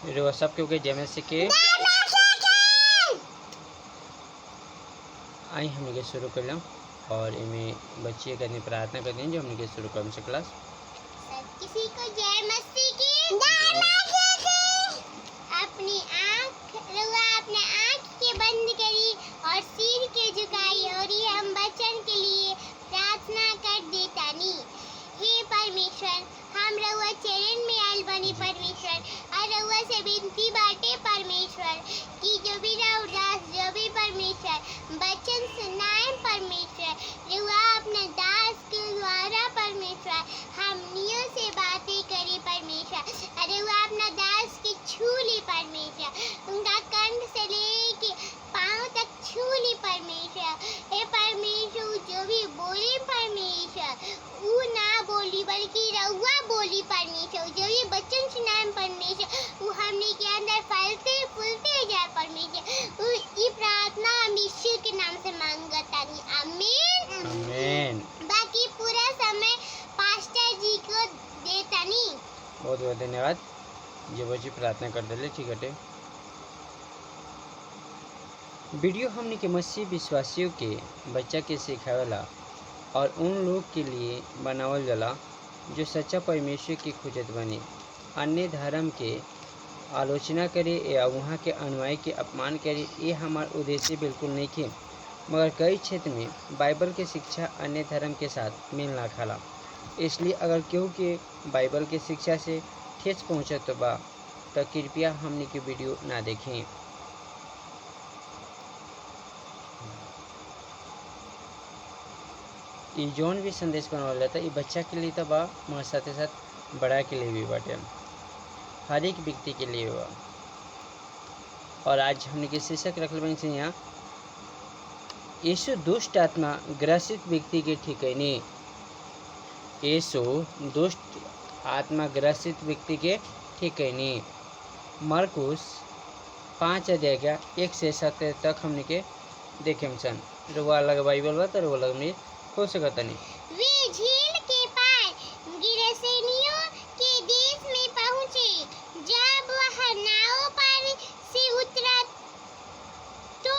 रो सबके ओके जय मसीह के आई हमने के शुरू कर लिया और इनमें बच्चे करने प्रार्थना करते हैं जो हमने के शुरू कर से क्लास किसी को जय मसीह की अपनी आँख अपने आँख के बंद करी और सिर के झुकाई और ये हम बच्चन के लिए प्रार्थना कर देता नी। हे परमेश्वर हम रउआ चरण में आयल बनी परमेश्वर और रउआ से विनती बाटे परमेश्वर कि जो भी उदास जो भी परमेश्वर बच्चन सुनाए परमेश्वर रउआ अपने दास के द्वारा परमेश्वर हमनियों से बातें करी परमेश्वर अरे वो अपना दास की छू ली परमेश्वर उनका कंठ से लेके पाँव तक छू ली परमेश्वर हे परमेश्वर जो भी बोली परमेश्वर वो ना बोली बल्कि रउआ बोली परमेश्वर जो भी बच्चन सुनाए परमेश्वर वो हमने के अंदर फलते फूलते जाए परमेश्वर ये प्रार्थना हम यीशु के नाम से मांगता नहीं आमीन आमीन। बाकी पूरा समय पास्टर जी को देता नहीं। बहुत बहुत धन्यवाद जो बच्ची प्रार्थना कर दिले ठीक है। वीडियो हमने के मसीह विश्वासियों के बच्चा के सिखावेला और उन लोग के लिए बनावल जाला जो सच्चा परमेश्वर की खोजत बने अन्य धर्म के आलोचना करे या वहाँ के अनुयायी के अपमान करे ये हमारा उद्देश्य बिल्कुल नहीं है मगर कई क्षेत्र में बाइबल के शिक्षा अन्य धर्म के साथ मेल ना खाला इसलिए अगर केहू के बाइबल के शिक्षा से ठेस पहुँचत बा तो कृपया हमने के वीडियो ना देखें। ये जौन भी संदेश बनावल जाता ये बच्चा के लिए तो बा मगर साथ ही साथ बड़ा के लिए भी बाटे हर एक व्यक्ति के लिए बा। और आज हमने के शीर्षक रखल बनी से यहाँ यीशु दुष्ट आत्मा ग्रसित व्यक्ति के ठिकाने यीशु दुष्ट आत्मा ग्रसित व्यक्ति के ठिकाने मरकुस 5 अध्याय का 1 से 7 तक हमने के देखे सन रुआ अलग बाइबल बा तो रुआ अलग में हो सकता नहीं। वे झील के पार गिरसेनियों के देश में पहुंचे जब वह नाव पर से उतरा तो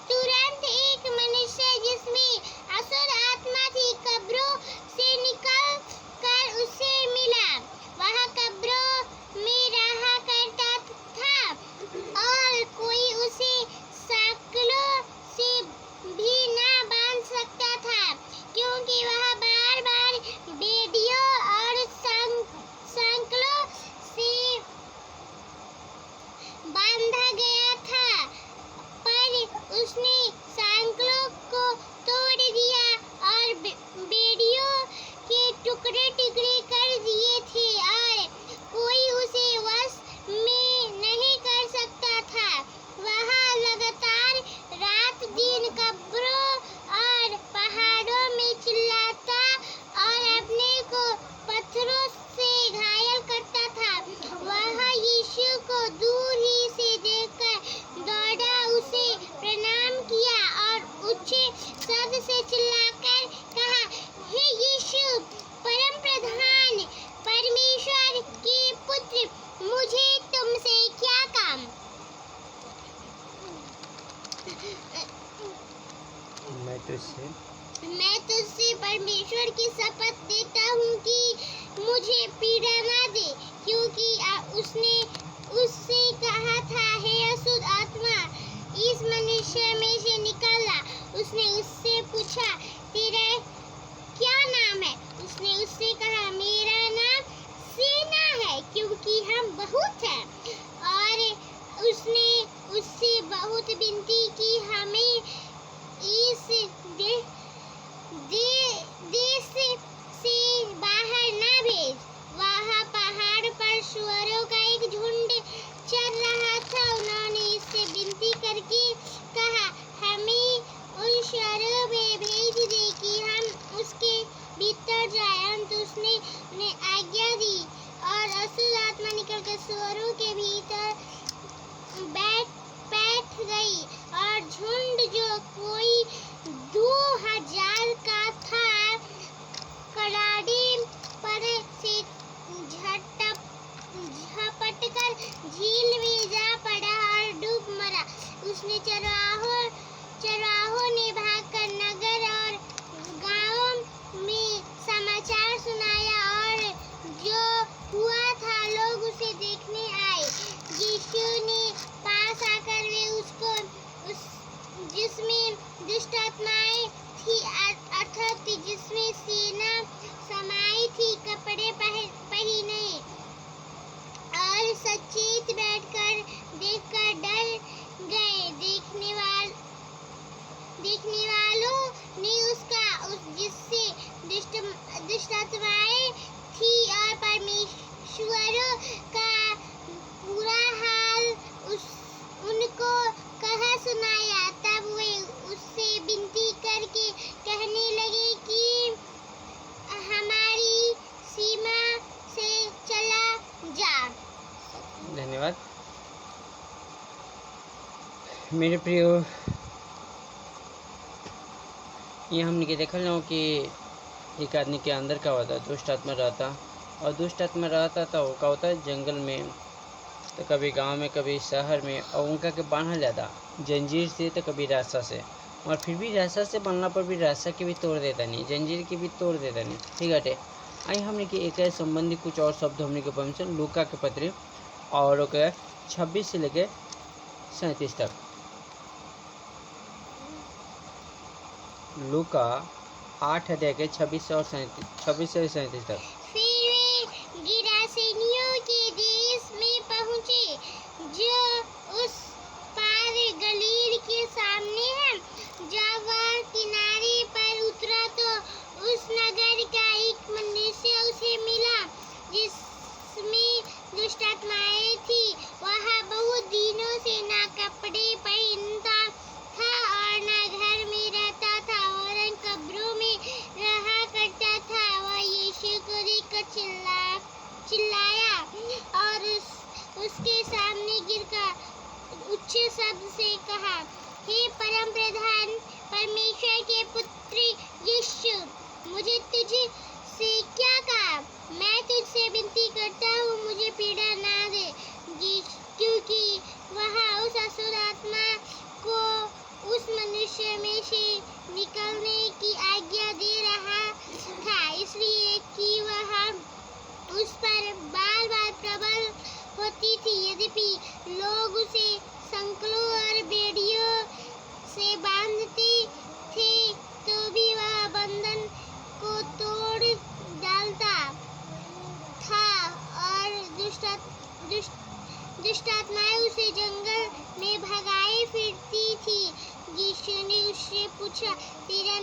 तुरंत एक मनुष्य जिसमें असुर आत्मा थी कब्रों से निकल कर उसे मिला वह कब्रों में रहा करता था और कोई उसे सांकलों से भी न बांध सकता था क्योंकि वह बार बार बेड़ियों और सांकलों से बांधा गया था पर उसने सांकलों को तोड़ दिया और बेड़ियों के टुकड़े टुकड़े कर दिए थे और कोई उसे वश में नहीं कर सकता था वह लगातार रात दिन कब्रों और पहाड़ों में चिल्लाता और अपने को पत्थरों से घायल करता था वह यीशु को दूर ही से देखकर दौड़ा उसे प्रणाम किया और ऊंचे शब्द से चिल्लाकर कहा हे यीशु परम प्रधान परमेश्वर के पुत्र मुझे तुमसे क्या काम। मैं तुझसे परमेश्वर की शपथ देता हूँ कि मुझे पीड़ा ना दे क्योंकि उसने उससे कहा था हे अशुद्ध आत्मा इस मनुष्य में से निकला उसने उससे पूछा तेरा क्या नाम है उसने उससे कहा मेरा नाम सेना है क्योंकि हम बहुत हैं और उसने उससे बहुत विनती की हमें इस देश से बाहर न भेज वहाँ पहाड़ पर सुअरों का एक झुंड चल रहा था उन्होंने इससे विनती करके कहा हमें उन सुअरों में भेज उसने चरवाहों ने भागकर नगर और गांवों में समाचार सुनाया, और जो हुआ था लोग उसे देखने आए। यीशु ने पास आकर वे उसको जिसमें दुष्ट आत्माएं थी अर्थात जिसमें सेना समाई थी कपड़े पहने और सचेत बैठकर देखकर डर गए। देखने वालों ने जिससे दुष्ट आत्माएं थी और परमेश्वर का बुरा हाल उनको कहा सुनाया। तब वे उससे विनती करके कहने लगे कि हमारी सीमा से चला जा। धन्यवाद। मेरे प्रियो, ये हमने देखल ना कि एक आदमी के अंदर का होता दुष्ट आत्मा रहता, और दुष्ट आत्मा रहता तो वो क्या होता जंगल में, तो कभी गांव में, कभी शहर में, और उनका के बांधल जाता जंजीर से, तो कभी रास्ता से, और फिर भी रास्ता से बनना पर भी रास्ता के भी तोड़ देता नहीं, जंजीर के भी तोड़ देता नहीं। ठीक है, आई हमने कि एक संबंधी कुछ और शब्द हमने के पहुँचल लूका के पत्री और 26 से लेके 37 तक। लूका 8 अध्याय के 26 से 37 तक। फिर वे गिरासेनियों के देश में पहुँचे, जो उस पार गलील के सामने है। जब वह किनारे पर उतरा तो उस नगर का एक मनुष्य उसे मिला जिसमें दुष्ट आत्माएं थी। वह बहुत दिनों से ना कपड़े पहनता था और ना घर में रहता था और कब्रों में रहा करता था। वह यीशु को देखकर चिल्लाया और उसके सामने गिरकर उच्च शब्द से कहा, हे परम प्रधान परमेश्वर के पुत्र यीशु, मुझे तुझे से क्या कहा? मैं तुझसे विनती करता हूँ, मुझे पीड़ा ना दे, क्योंकि वह उस असुर आत्मा को उस मनुष्य में से निकलने की आज्ञा दे रहा था, इसलिए कि वह उस पर बार बार प्रबल होती थी। यद्यपि लोग उसे संकलों और बेड़ियों से बांधते थे, तो भी वह बंधन को तोड़ डालता था और दुष्ट आत्माएं उसे जंगल में भगाए फिरती थी। यीशु ने उससे पूछा, तेरा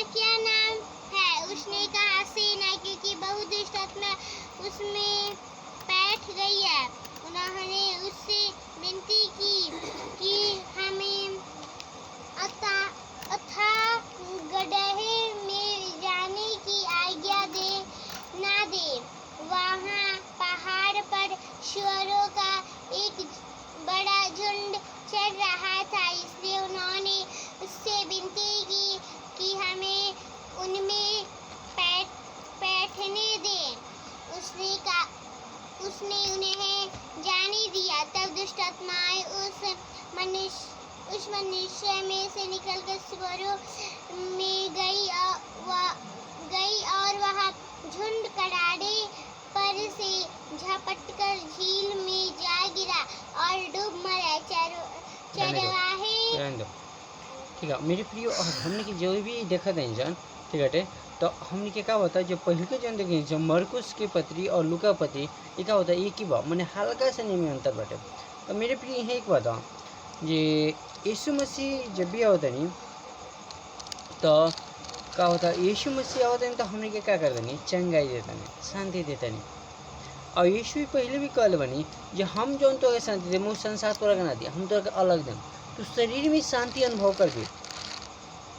क्या नाम है? उसने कहा, सेना, क्योंकि बहुत दुष्ट आत्मा उसमें बैठ गई है। उन्होंने उससे विनती की कि हमें अथाह गड्ढे में जाने की आज्ञा ना दे। वहाँ पहाड़ पर शुअरों का एक बड़ा झुंड चढ़ रहा था, इसलिए उन्होंने उससे विनती की कि हमें उनमें बैठने दे। उसने उन्हें जाने दिया। तब दुष्ट आत्माएं उस मनुष्य में से निकलकर शुअरों में गई और वह झुंड कड़ाड़े पर से झपटकर झील में जा गिरा और डूब मरा। चरवाहे ठीक है मेरे प्रियो, हमने की जो भी देखा था इंसान, ठीक है, तो हमने के क्या होता है जो पहले के जो देखे जो मरकुस की पत्री और लूका पत्री, ये क्या होता है एक ही बात मैंने हल्का सा नहीं में अंतर बाटे। तो मेरे प्रिय यही एक बात ये यीशु मसीह जब भी होता नहीं तो क्या होता है, यीशु मसीह होता नहीं तो हमने के क्या करता नहीं, चंगाई देता नहीं, शांति देता नहीं। और यीशु भी पहले भी कहल बनी जो हम जो तो शांति दे मुँह संसार तोरा के ना दिया, हम तोरा के अलग दें तो शरीर में शांति अनुभव कर दे।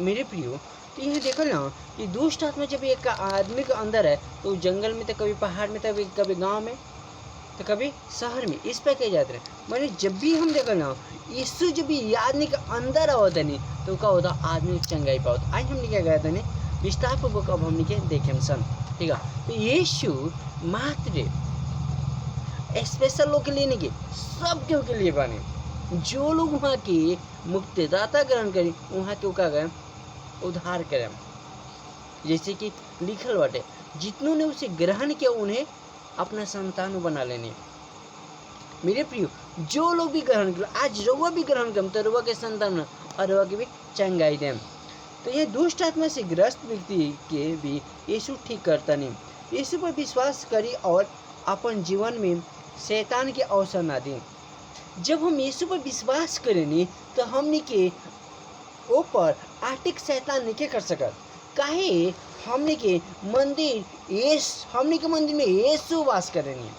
मेरे प्रियो, तो यह देखो ना कि दुष्ट आत्मा जब एक आदमी के अंदर है तो जंगल में, तो कभी पहाड़ में, तो कभी गांव में, तो कभी शहर में, इस पर कहे जाते हैं। मैंने जब भी हम देखो ना यीशु जब भी आदमी के अंदर होता नहीं तो क्या होता, आदमी चंगाई पाता। आज हमने क्या कहा था नहीं विस्तार पूर्वक अब हमने के देखे सन, ठीक है। तो यीशु मात्र स्पेशल लोग के लिए नहीं के, सब केहू के लिए बानी। जो लोग वहाँ के मुक्तिदाता ग्रहण करी वहाँ के का गए उद्धार करें। जैसे कि लिखल बाटे, जितनों ने उसे ग्रहण किया उन्हें अपना संतान बना लेने। मेरे प्रियो, जो लोग भी ग्रहण कर, आज रउआ भी ग्रहण कर तो रउआ के संतान और रउआ के भी चंगाई दें। तो ये दुष्ट आत्मा से ग्रस्त व्यक्ति के भी यीशु ठीक करता नहीं। यीशु पर विश्वास करी और अपन जीवन में शैतान के अवसर ना दें। जब हम यीशु पर विश्वास करेंगे तो हमने के ऊपर आटिक शैतान नहीं कर सकत। काहे हमने के मंदिर में यीशु वास करेंगे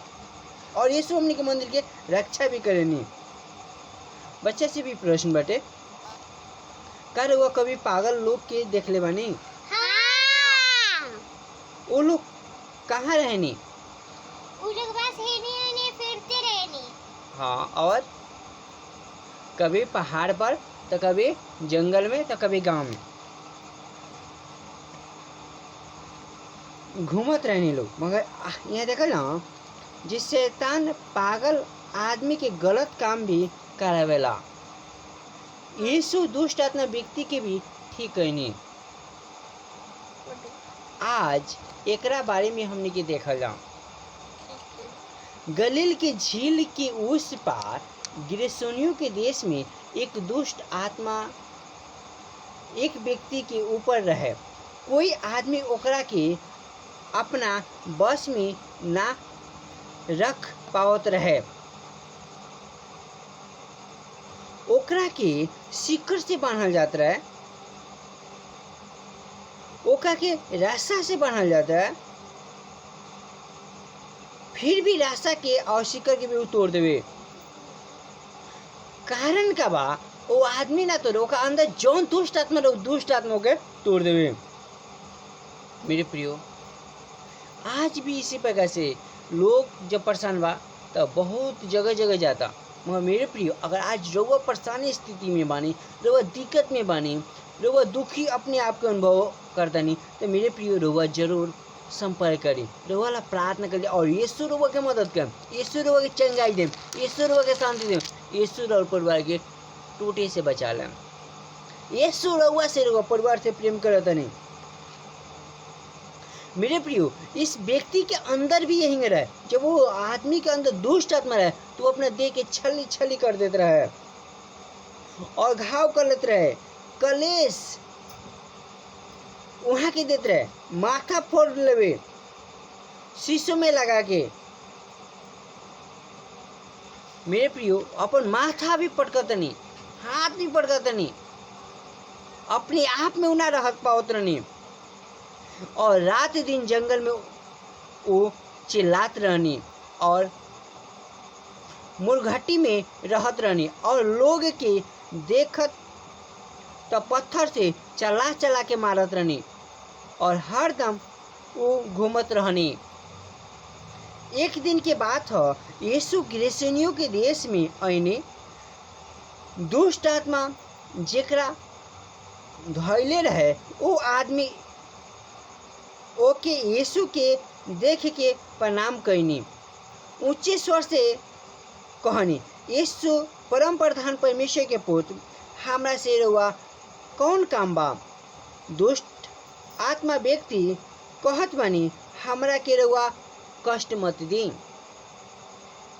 और यीशु हमने के मंदिर के रक्षा भी करेंगे। बच्चा से भी प्रश्न बाटे, का रउआ कभी पागल लोग के देख ले बानी? हाँ। वो लोग कहाँ रहनी? वो लोग बस हेने फिरते रहनी। हाँ, और कभी पहाड़ पर तो कभी जंगल में तो कभी गांव में घूमत रहने लोग। मगर यहाँ देखा ना, जिस शैतान पागल आदमी के गलत काम भी करावेला, यीशु दुष्ट आत्मा व्यक्ति के भी ठीक कहनी। आज एकरा बारे में हमने के देखल जा। गलील के झील के उस पार गिरसोनियों के देश में एक दुष्ट आत्मा एक व्यक्ति के ऊपर रहे। कोई आदमी ओकरा के अपना बस में ना रख पावत रहे। ओकरा के सिक्कर से बांधल जात रहे, ओकरा के रास्ता से बांधल जाता है, फिर भी रास्ता के और सिक्कर के भी वो तोड़ देवे। कारण का बा, वो आदमी ना तोड़े, ओका अंदर जौन दुष्ट आत्मा रहो दुष्ट आत्मा के तोड़ देवे। मेरे प्रियो, आज भी इसी प्रकार से लोग जब परेशान बा तो बहुत जगह जगह जाता। मगर मेरे प्रियो, अगर आज रउआ परेशानी स्थिति में बानी, रउआ दिक्कत में बानी, रउआ दुखी अपने आप के अनुभव करतानी, तो मेरे प्रियो रउआ जरूर संपर्क करी, रउआ ला प्रार्थना करी और यीशु रउआ के मदद कर, यीशु रउआ के चंगाई दे, यीशु रउआ के शांति दे, यीशु रउआ परिवार के टूटे से बचा ले। यीशु रउआ से रउआ परिवार से प्रेम करतानी। मेरे प्रियो, इस व्यक्ति के अंदर भी यही रहे। जब वो आदमी के अंदर दुष्ट आत्मा रहे तो अपना देह के छली छली कर देते रहे और घाव कर लेते रहे, कलेश वहां के देते रहे, माथा फोड़ लेवे शीशों में लगा के। मेरे प्रियो, अपन माथा भी पटकतनी, हाथ भी पटकतनी, अपने आप में उना रहत पावत रहनी और रात दिन जंगल में वो चिल्लात रहनी और मुरघट्टी में रहत रहनी और लोग के देखत तो पत्थर से चला चला के मारत रहनी और हर दम वो घूमत रहनी। एक दिन के बात है, यीशु गिरसेनियों के देश में आईने दुष्ट आत्मा जेकरा धैले रहे वो आदमी ओके यीशु के देख के प्रणाम कैनी, ऊंचे स्वर से कहनी, यीशु परम प्रधान परमेश्वर के पुत्र, हमरा से रउआ कौन काम बा? दुष्ट आत्मा व्यक्ति कहत बानी, हमरा के रउआ कष्ट मत दी।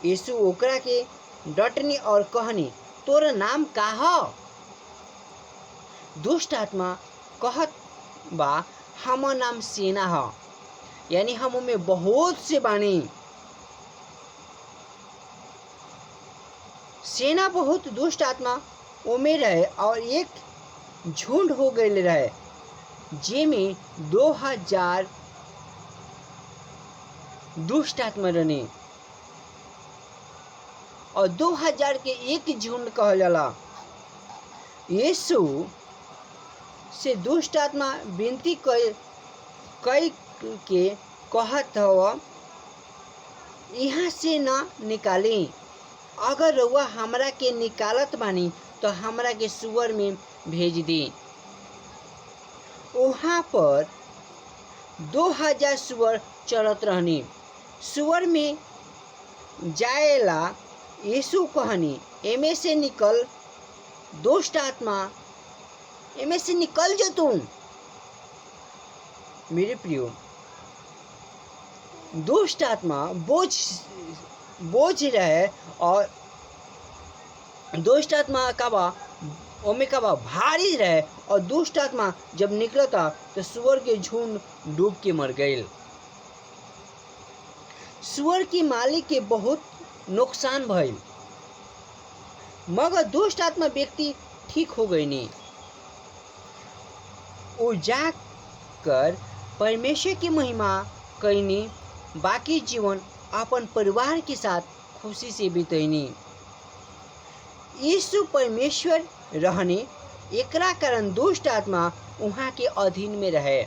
यीशु ओकरा के डटनी और कहनी, तोरा नाम का ह? दुष्ट आत्मा कहत बा, हमर नाम सेना है, यानी हम में बहुत से बानी। सेना बहुत दुष्ट आत्मा उमे रहे और एक झुंड हो गए रहे, जेमे 2000 दुष्ट आत्मा रहने और 2000 के एक झुंड कहल जाला। यीशु से दुष्ट आत्मा विनती कई के कहत हवा, यहाँ से ना निकाली, अगर रउआ हमरा के निकालत बानी तो हमरा के सुअर में भेज दी। वहाँ पर 2000 सुअर चलत रहनी। सुअर में जाएला यीशु कहनी एमे से निकल दुष्ट आत्मा, एमे से निकल जो तुम। मेरे प्रियो, दुष्ट आत्मा बोझ रहे और दुष्ट आत्मा कबा ओमे कबा भारी रहे और दुष्ट आत्मा जब निकलता तो सुअर के झुंड डूब के मर गए। सुअर की मालिक के बहुत नुकसान भइल, मगर दुष्ट आत्मा व्यक्ति ठीक हो गई नहीं। वो जाकर परमेश्वर की महिमा कईनी, बाकी जीवन अपन परिवार के साथ खुशी से बितैनी। यीशु परमेश्वर रहने एकरा कारण दुष्ट आत्मा वहाँ के अधीन में रहे।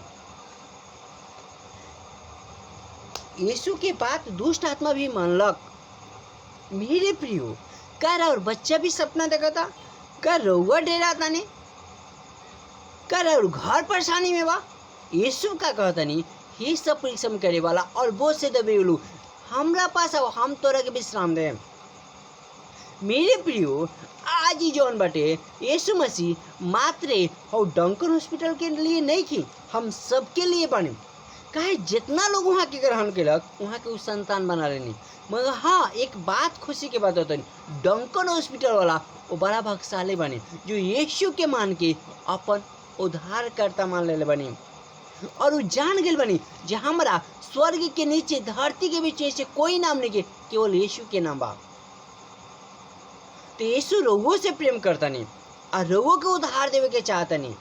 यीशु के बात दुष्ट आत्मा भी मानलक। मेरे प्रियो, का और बच्चा भी सपना देखा था, का रउआ डेरा ताने, का और घर परेशानी में बा। यीशु का कहता नहीं, हे सब परिश्रम करे वाला और बोझ से दबे उलू, हमरा पास आओ, हम तोरा के विश्राम दे। मेरे प्रियो, आज ही जौन बटे यीशु मसीह मात्र और डंकन हॉस्पिटल के लिए नहीं की, हम सबके लिए बने। काहे जितना लोग वहाँ के ग्रहण केलक वहाँ के उस संतान बना लेनी। मगर हाँ, एक बात खुशी के बात होता है, डंकन हॉस्पिटल वाला वो बड़ा भाग्यशाली बने जो यीशु के मान के अपन उद्धारकर्ता मान ले बनी और वो जान गए बनी जे हमारा स्वर्ग के नीचे धरती के बीच ऐसे कोई नाम नहीं के, केवल यीशु के नाम बा। तो यीशु रोगों से प्रेम करता नहीं और रोगों के उद्धार देवे के चाहता नहीं।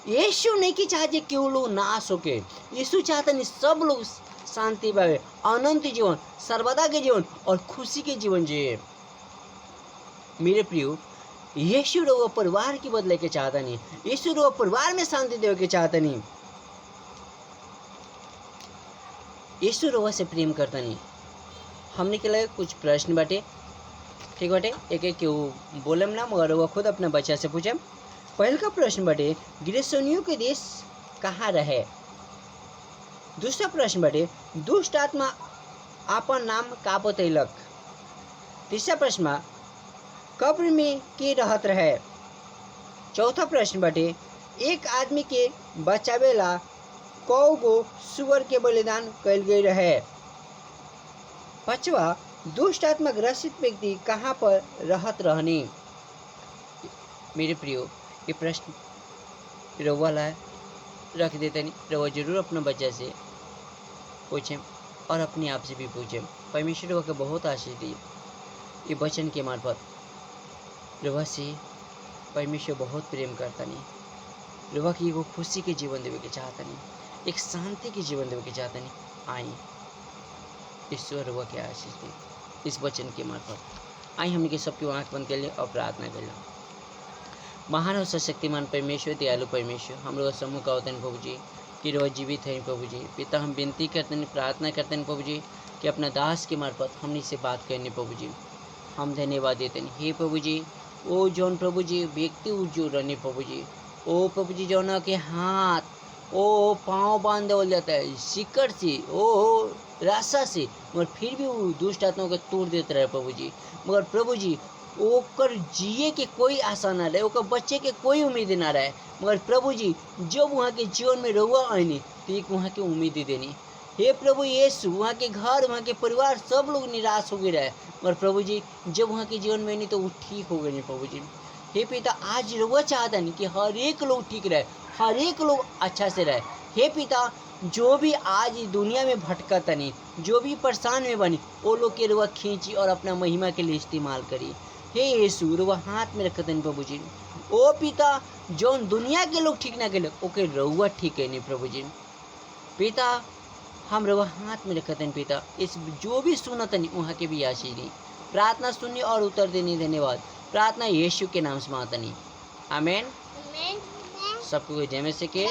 यीशु नहीं की चाहते कि वो लोग नाश होके, यीशु चाहता नहीं सब लोग शांति पावे, अनंत जीवन, सर्वदा के जीवन और खुशी के जीवन जिए। मेरे प्रियो, यीशु रोगों परिवार की बदले के चाहता नहीं, यीशु रोगों परिवार में शांति देवे के चाहता नहीं, यीशु रोगों से प्रेम करता नहीं। हमने के लिए कुछ प्रश्न बाटे, ठीक बाटे, एक एक क्यों बोलम ना, मगर वो खुद अपने बच्चा से पूछे। पहल का प्रश्न बाटे, ग्रीष्मनियों के देश कहाँ रहे। दूसरा प्रश्न बाटे, दुष्ट आत्मा आपन नाम का बतैलक। तीसरा प्रश्न, कब्र में के रहत रहे। चौथा प्रश्न बाटे, एक आदमी के बचावेला कौ गो सुअर के बलिदान कल गई रहे। पांचवा, दुष्ट आत्मा ग्रसित व्यक्ति कहाँ पर रहत रहने। मेरे प्रियो, ये प्रश्न रउआ ला रख देते नहीं, रउआ जरूर अपना बच्चा से पूछें और अपने आप से भी पूछें। परमेश्वर रउआ के बहुत आशीष दी ये वचन के मार्फत। रउआ से परमेश्वर बहुत प्रेम करता नहीं, रउआ की एगो खुशी के जीवन देवे के चाहता नहीं, एक शांति के जीवन देवे के चाहता नहीं। आई ईश्वर रउआ के आशीष दी इस वचन के मार्फत। आई हमने के सबकी आँख बंद कर लिया और प्रार्थना कर लिया। महान और सशक्तिमान परमेश्वर, दयालु परमेश्वर, हम लोग समूह का होते हैं प्रभु जी कि रोज जीवित हैं प्रभु जी। पिता, हम विनती करते हैं, प्रार्थना करते हैं प्रभु जी कि अपना दास के मार्फत हमने से बात करने प्रभु जी। हम धन्यवाद देते हैं हे प्रभु जी। ओ जौन प्रभु जी व्यक्ति जो रहने प्रभु जी, ओ प्रभु जी जौन के हाथ ओ पाँव बांध देवल जाता है सिकड़ से, ओ रास्ता से, मगर फिर भी वो दुष्ट आत्माओं को तोड़ देते रहे प्रभु जी। मगर प्रभु जी ओकर जिए के कोई आशा ना रहे, ओकर बच्चे के कोई उम्मीद ना रहे, मगर प्रभु जी जब वहाँ के जीवन में रहुआ आईनी तो एक वहाँ की उम्मीद देनी। हे प्रभु यीशु, वहाँ के घर, वहाँ के परिवार सब लोग निराश हो गए रहे, मगर प्रभु जी जब वहाँ के जीवन में नहीं तो वो ठीक हो गए नहीं प्रभु जी। हे पिता, आज रहुआ चाहता नहीं कि हर एक लोग ठीक रहे, हर एक लोग अच्छा से रहे। हे पिता, जो भी आज दुनिया में भटकता नहीं, जो भी परेशान में बनी, वो लोग के रहुआ खींची और अपना महिमा के लिए इस्तेमाल करी। हे यीशु, रहुआ हाथ में रखते हैं प्रभु जी। ओ पिता, जौन दुनिया के लोग ठीक ना के ओके रहुआ ठीक है नहीं प्रभु जी। पिता, हम रहुआ हाथ में रखते हैं पिता, इस जो भी सुनत नहीं वहाँ के भी आशीष दी। प्रार्थना सुनने और उत्तर देने धन्यवाद। प्रार्थना यीशु के नाम से मांगता नहीं, आमीन। सबको जय में से के